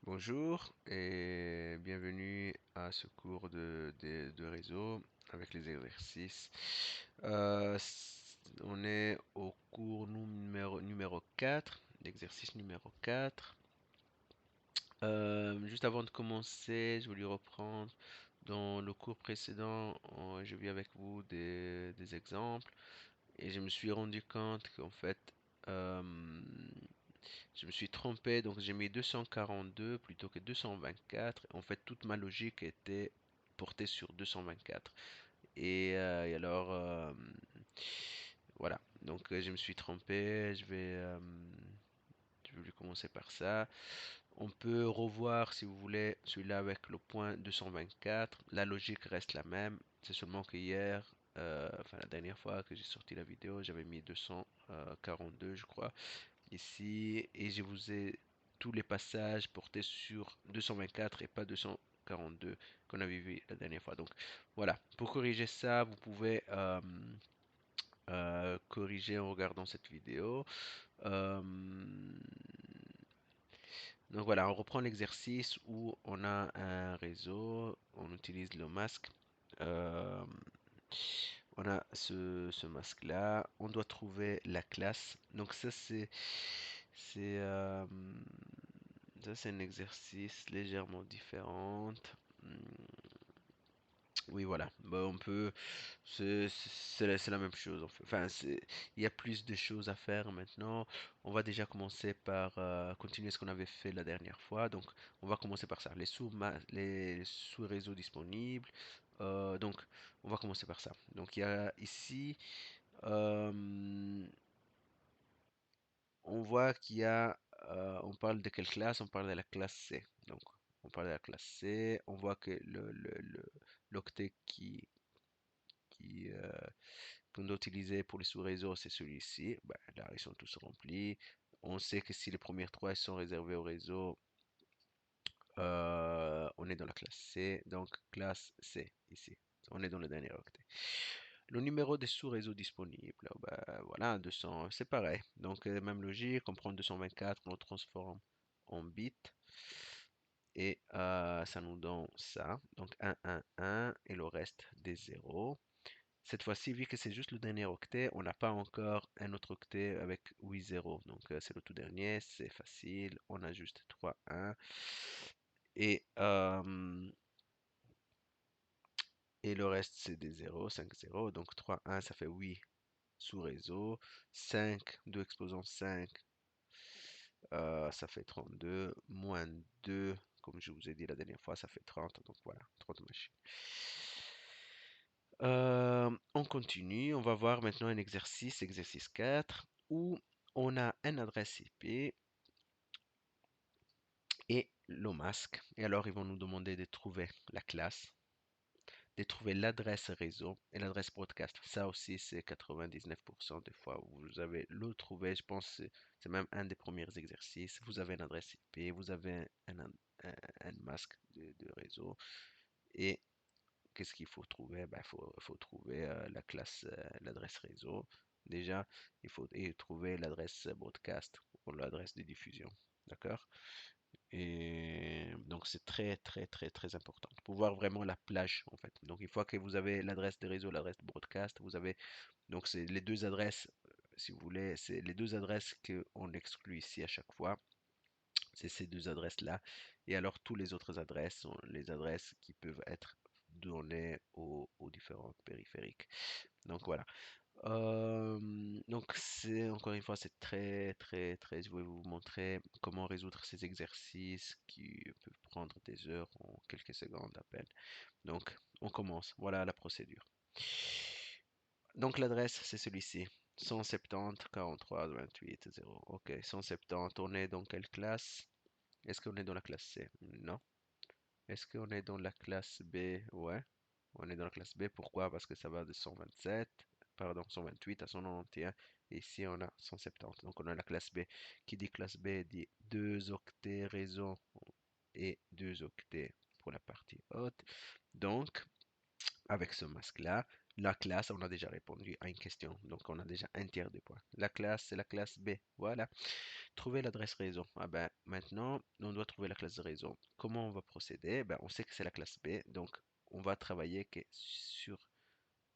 Bonjour et bienvenue à ce cours de réseau avec les exercices. On est au cours numéro 4, l'exercice numéro 4. Juste avant de commencer, je voulais reprendre. Dans le cours précédent, j'ai vu avec vous des exemples et je me suis rendu compte qu'en fait, euh, je me suis trompé, donc j'ai mis 242 plutôt que 224. En fait, toute ma logique était portée sur 224. Et alors, voilà. Donc, je me suis trompé. Je vais commencer par ça. On peut revoir, si vous voulez, celui-là avec le point 224. La logique reste la même. C'est seulement que hier, enfin la dernière fois que j'ai sorti la vidéo, j'avais mis 242, je crois ici, et je vous ai tous les passages portés sur 224 et pas 242 qu'on avait vu la dernière fois. Donc voilà, pour corriger ça, vous pouvez corriger en regardant cette vidéo. Euh, donc voilà, on reprend l'exercice où on a un réseau, on utilise le masque. Euh, on a ce masque-là, on doit trouver la classe. Donc c'est, euh, ça c'est un exercice légèrement différent. Hmm, Oui, voilà. Bah, on peut, c'est la même chose en fait. Enfin, il y a plus de choses à faire maintenant. On va déjà commencer par continuer ce qu'on avait fait la dernière fois. Donc, on va commencer par ça. Les sous-réseaux disponibles. Donc, on va commencer par ça. Donc, il y a ici, euh, on voit qu'il y a, on parle de quelle classe? On parle de la classe C. Donc, on parle de la classe C. On voit que l'octet qui qu'on doit utiliser pour les sous-réseaux, c'est celui-ci. Ben, là, ils sont tous remplis. On sait que si les premières trois sont réservées au réseau, on est dans la classe C. Donc, classe C, ici. On est dans le dernier octet. Le numéro des sous-réseaux disponibles, ben, voilà, 200, c'est pareil. Donc, même logique, on prend 224, on le transforme en bits. Et ça nous donne ça. Donc 1, 1, 1 et le reste des zéros. Cette fois-ci, vu que c'est juste le dernier octet, on n'a pas encore un autre octet avec 8 zéros. Donc c'est le tout dernier, c'est facile. On a juste 3 1. Et, euh, et le reste, c'est des zéros, 5 zéros. Donc 3 1, ça fait 8 sous réseau. 5, 2 exposants 5, ça fait 32. Moins 2, comme je vous ai dit la dernière fois, ça fait 30. Donc voilà, 30 machines. On continue, on va voir maintenant un exercice, exercice 4, où on a une adresse IP et le masque. Et alors, ils vont nous demander de trouver la classe, de trouver l'adresse réseau et l'adresse broadcast. Ça aussi, c'est 99% des fois où vous avez le trouvé. Je pense que c'est même un des premiers exercices. Vous avez une adresse IP, vous avez un masque de réseau et qu'est-ce qu'il faut trouver? Ben, faut trouver la classe, l'adresse réseau. Déjà, il faut trouver l'adresse broadcast ou l'adresse de diffusion. D'accord? Et donc, c'est très, très, très, très important pour voir vraiment la plage, en fait. Donc, une fois que vous avez l'adresse de réseau, l'adresse de broadcast, vous avez, donc, c'est les deux adresses, si vous voulez, c'est les deux adresses qu'on exclut ici à chaque fois. C'est ces deux adresses-là. Et alors, toutes les autres adresses sont les adresses qui peuvent être données aux différents périphériques. Donc voilà. Donc c'est encore une fois, c'est très très très. Je vais vous montrer comment résoudre ces exercices qui peuvent prendre des heures en quelques secondes à peine. Donc on commence. Voilà la procédure. Donc l'adresse c'est celui-ci. 170 43 28 0. Ok, 170. On est dans quelle classe? Est-ce qu'on est dans la classe C? Non. Est-ce qu'on est dans la classe B? Ouais. On est dans la classe B. Pourquoi? Parce que ça va de 127, pardon, 128 à 191. Et ici, on a 170. Donc, on a la classe B. Qui dit classe B dit 2 octets réseau et 2 octets pour la partie haute. Donc, avec ce masque-là, La classe, on a déjà répondu à une question, donc on a déjà un tiers des points. La classe, c'est la classe B. Voilà. Trouver l'adresse réseau. Ah ben, maintenant, on doit trouver la classe de réseau. Comment on va procéder? Ben, on sait que c'est la classe B, donc on va travailler sur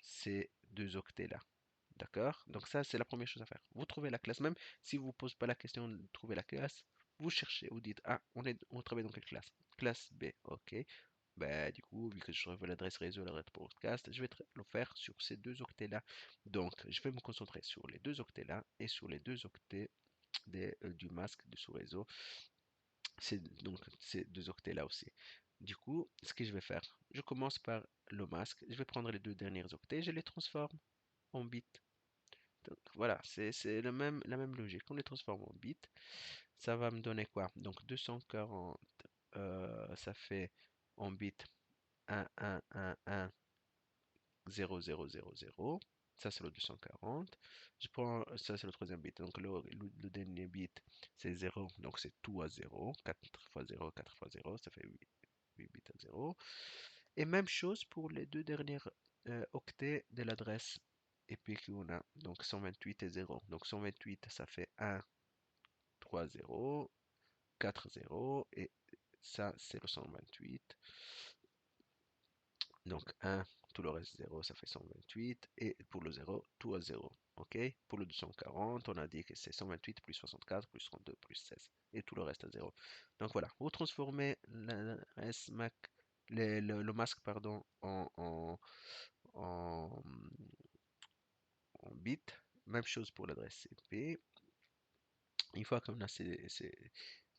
ces deux octets-là. D'accord? Donc ça, c'est la première chose à faire. Vous trouvez la classe, même si vous ne posez pas la question de trouver la classe, vous cherchez, vous dites, ah, on travaille dans quelle classe? Classe B, ok. Ben, du coup, vu que je trouve l'adresse réseau et l'adresse podcast, je vais le faire sur ces deux octets-là. Donc, je vais me concentrer sur les deux octets-là et sur les deux octets du masque de sous-réseau. C'est donc ces deux octets-là aussi. Du coup, ce que je vais faire, je commence par le masque. Je vais prendre les deux derniers octets, je les transforme en bits. Donc voilà, c'est la même logique. On les transforme en bits. Ça va me donner quoi? Donc 240, ça fait en bits 1, 1, 1, 1, 0, 0, 0, 0. Ça, c'est le 240. Je prends, ça, c'est le troisième bit. Donc, le dernier bit, c'est 0. Donc, c'est tout à 0. 4 fois 0, 4 fois 0, ça fait 8 bits à 0. Et même chose pour les deux derniers octets de l'adresse IP qu'on a. Donc, 128 et 0. Donc, 128, ça fait 1, 3, 0, 4, 0. Et ça, c'est le 128. Donc 1, tout le reste 0, ça fait 128. Et pour le 0, tout à 0. OK? Pour le 240, on a dit que c'est 128 plus 64 plus 32 plus 16. Et tout le reste à 0. Donc voilà, vous transformez le masque pardon, en, en bit. Même chose pour l'adresse CP. Une fois qu'on a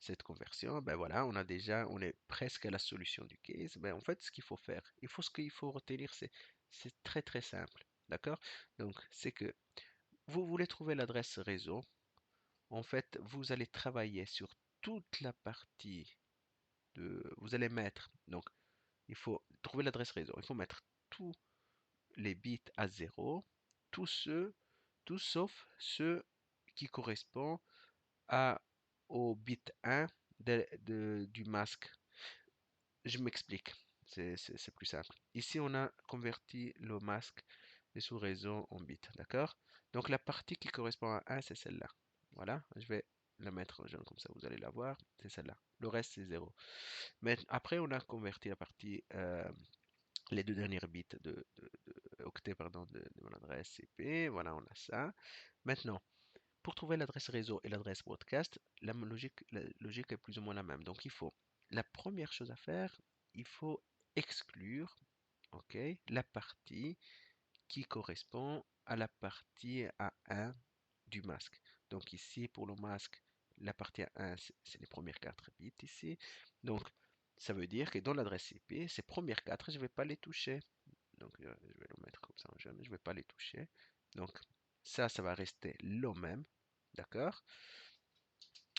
cette conversion, ben voilà, on est presque à la solution du case. Ben en fait, ce qu'il faut faire, ce qu'il faut retenir, c'est très très simple, d'accord? Donc, c'est que vous voulez trouver l'adresse réseau. En fait, vous allez travailler sur toute la partie vous allez mettre, donc, il faut trouver l'adresse réseau. Il faut mettre tous les bits à zéro, tous ceux, tous sauf ceux qui correspondent à, au bit 1 du masque. Je m'explique, c'est plus simple. Ici, on a converti le masque des sous-réseaux en bits, d'accord? Donc la partie qui correspond à 1, c'est celle-là. Voilà, je vais la mettre en jaune comme ça, vous allez la voir, c'est celle-là. Le reste, c'est 0. Mais après, on a converti la partie, les deux dernières bits octets, pardon, de mon adresse IP. Voilà, on a ça. Maintenant, pour trouver l'adresse réseau et l'adresse broadcast, la logique est plus ou moins la même. Donc, la première chose à faire, il faut exclure, ok, la partie qui correspond à la partie A1 du masque. Donc ici, pour le masque, la partie A1, c'est les premières 4 bits ici. Donc, ça veut dire que dans l'adresse IP, ces premières 4, je ne vais pas les toucher. Donc, je vais le mettre comme ça en jaune, je ne vais pas les toucher. Donc, ça va rester le même. D'accord?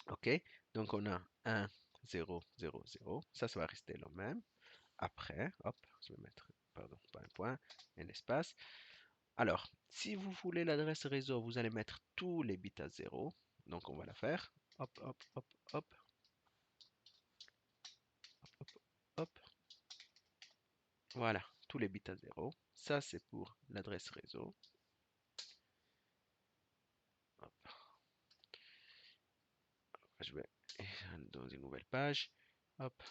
OK? Donc, on a 1, 0, 0, 0. Ça va rester le même. Après, hop, je vais mettre, pardon, pas un point, un espace. Alors, si vous voulez l'adresse réseau, vous allez mettre tous les bits à 0. Donc, on va la faire. Hop, hop, hop, hop, hop, hop. Voilà, tous les bits à 0. Ça, c'est pour l'adresse réseau. Hop, je vais dans une nouvelle page. Hop,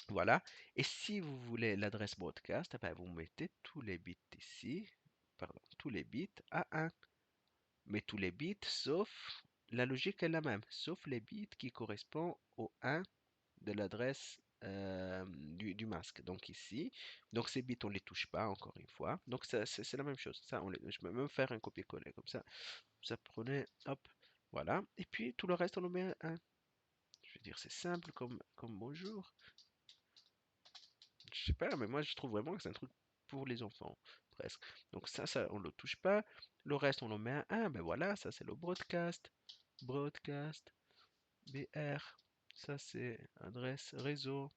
voilà. Et si vous voulez l'adresse broadcast, eh ben, vous mettez tous les bits ici. Pardon, tous les bits à 1. Mais tous les bits, sauf la logique est la même, sauf les bits qui correspondent au 1 de l'adresse du masque. Donc ici, donc ces bits, on ne les touche pas encore une fois. Donc c'est la même chose. Ça, je peux même faire un copier-coller comme ça. Ça prenait, hop, voilà. Et puis tout le reste, on le met à 1. Je veux dire, c'est simple comme bonjour. Je sais pas, mais moi je trouve vraiment que c'est un truc pour les enfants, presque. Donc ça on le touche pas. Le reste, on le met à 1. Ben voilà, ça c'est le broadcast. Broadcast, BR. Ça c'est adresse réseau,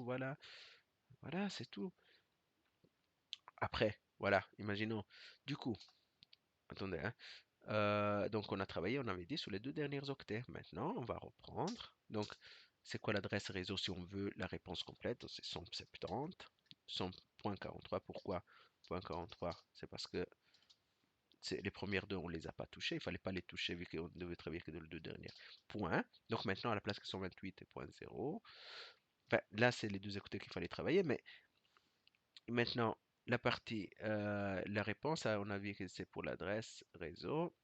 voilà. Voilà, c'est tout. Après, voilà, imaginons. Du coup, attendez, hein. Donc on a travaillé, on avait dit sur les deux derniers octets. Maintenant, on va reprendre. Donc, c'est quoi l'adresse réseau si on veut la réponse complète? C'est 170. 100.43. Pourquoi point 43? C'est parce que les premières deux, on les a pas touchées. Il fallait pas les toucher vu qu'on devait travailler que dans les deux dernières. Point. Donc maintenant, à la place que 128 et point 0, enfin, là, c'est les deux à côté qu'il fallait travailler. Mais maintenant, la réponse, on a vu que c'est pour l'adresse réseau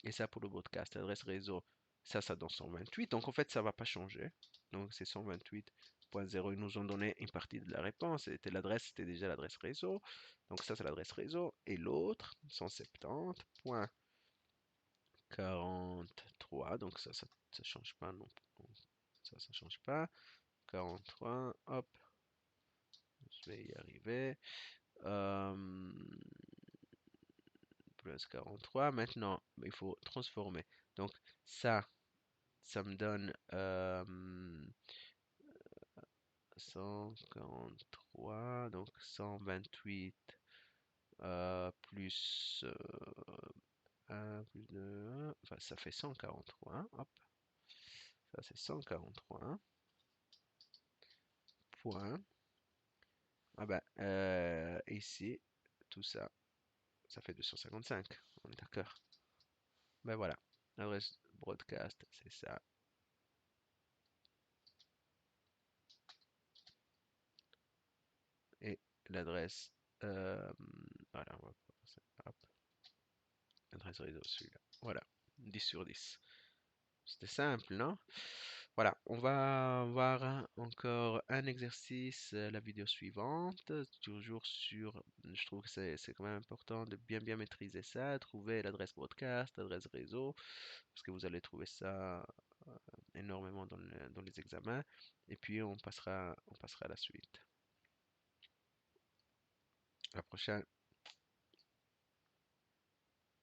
et ça pour le broadcast. L'adresse réseau, ça donne 128. Donc en fait, ça va pas changer. Donc c'est 128.0. Ils nous ont donné une partie de la réponse. C'était déjà l'adresse réseau. Donc ça, c'est l'adresse réseau. Et l'autre, 170.43. Donc ça change pas non plus. Ça change pas. 43, hop, je vais y arriver. Euh, plus 43. Maintenant, il faut transformer. Donc, ça me donne 143, donc 128 plus 1 plus 2, enfin ça fait 143, hop, ça c'est 143 point. Ah ben, ici, tout ça, ça fait 255, on est d'accord. Ben voilà, l'adresse broadcast, c'est ça. Et l'adresse, voilà, on va passer, hop, l'adresse réseau, celui-là. Voilà, 10 sur 10. C'était simple, non? Voilà, on va voir encore un exercice, la vidéo suivante, toujours sur, je trouve que c'est quand même important de bien maîtriser ça, trouver l'adresse broadcast, l'adresse réseau, parce que vous allez trouver ça énormément dans les examens, et puis on passera à la suite. À la prochaine.